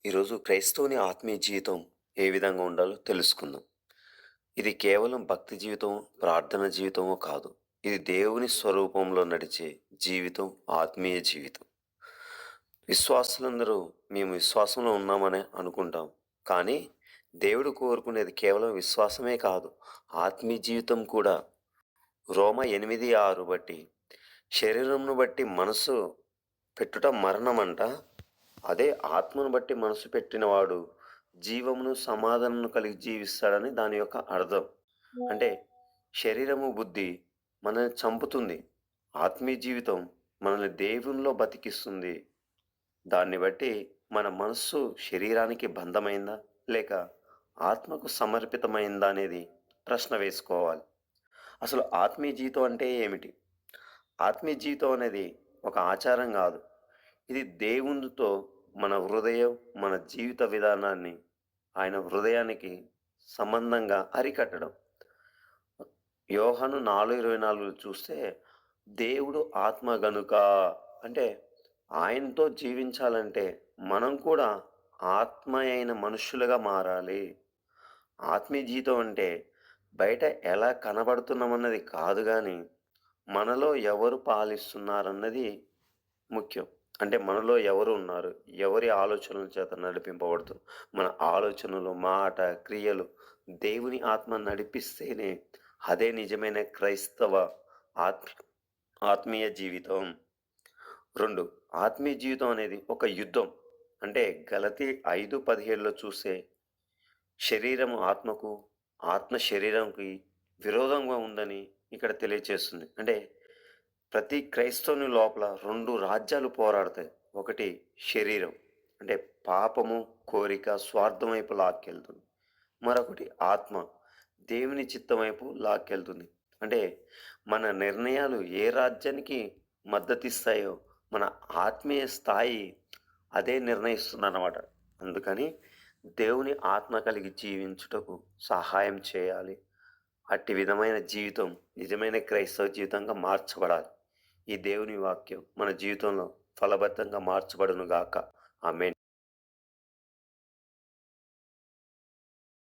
ఈరోజు క్రైస్తవుని ఆత్మీయ జీవితం ఏ విధంగా ఉండాలో తెలుసుకుందాం. ఇది కేవలం భక్తి జీవితం, ప్రార్థన జీవితమో కాదు. ఇది దేవుని స్వరూపంలో నడిచే జీవితం, ఆత్మీయ జీవితం. విశ్వాసులందరూ మేము విశ్వాసంలో ఉన్నామని అనుకుంటాం. కానీ దేవుడు కోరుకునేది కేవలం విశ్వాసమే కాదు, ఆత్మీయ జీవితం కూడా. రోమ 8:6 బట్టి శరీరంను బట్టి మనసు పెట్టుట మరణమంట. అదే ఆత్మను బట్టి మనసు పెట్టినవాడు జీవమును, సమాధానమును కలిగి జీవిస్తాడని దాని యొక్క అర్థం. అంటే శరీరము, బుద్ధి మనల్ని చంపుతుంది. ఆత్మీయ జీవితం మనల్ని దేవునిలో బతికిస్తుంది. దాన్ని బట్టి మన మనస్సు శరీరానికి బంధమైందా? లేక ఆత్మకు సమర్పితమైందా అనేది ప్రశ్న వేసుకోవాలి. అసలు ఆత్మీయ జీవితం అంటే ఏమిటి? ఆత్మీయ జీవితం అనేది ఒక ఆచారం గాదు. ఇది దేవునితో మన హృదయం, మన జీవిత విధానాన్ని ఆయన హృదయానికి సంబంధంగా అరికట్టడం. యోహాను 4:24 చూస్తే, దేవుడు ఆత్మ గనుక, అంటే ఆయనతో జీవించాలంటే మనం కూడా ఆత్మ అయిన మనుష్యులుగా మారాలి. ఆత్మీయ జీవితం అంటే బయట ఎలా కనబడుతున్నామన్నది కాదు గానీ, మనలో ఎవరు పాలిస్తున్నారన్నది ముఖ్యం. అంటే మనలో ఎవరు ఉన్నారు? ఎవరి ఆలోచనల చేత నడిపింపబడుతున్నాం? మన ఆలోచనలు, మాట, క్రియలు దేవుని ఆత్మ నడిపిస్తేనే అదే నిజమైన క్రైస్తవ ఆత్మ ఆత్మీయ జీవితం. 2, ఆత్మీయ జీవితం అనేది ఒక యుద్ధం. అంటే గలతీ 5:17లో చూస్తే, శరీరము ఆత్మకు, ఆత్మ శరీరంకి విరోధంగా ఉందని ఇక్కడ తెలియచేస్తుంది. అంటే ప్రతి క్రైస్తవుని లోపల 2 రాజ్యాలు పోరాడతాయి. ఒకటి శరీరం, అంటే పాపము, కోరిక, స్వార్థం వైపు లాక్కెళ్తుంది. మరొకటి ఆత్మ, దేవుని చిత్తం వైపు లాక్కెళ్తుంది. అంటే మన నిర్ణయాలు ఏ రాజ్యానికి మద్దతిస్తాయో మన ఆత్మీయ స్థాయి అదే నిర్ణయిస్తుందన్నమాట. అందుకని దేవుని ఆత్మ కలిగి జీవించుటకు సహాయం చేయాలి. అట్టి విధమైన జీవితం నిజమైన క్రైస్తవ జీవితంగా మార్చబడాలి. ఈ దేవుని వాక్యం మన జీవితంలో ఫలబద్ధంగా మార్చబడును గాక. ఆమేన్.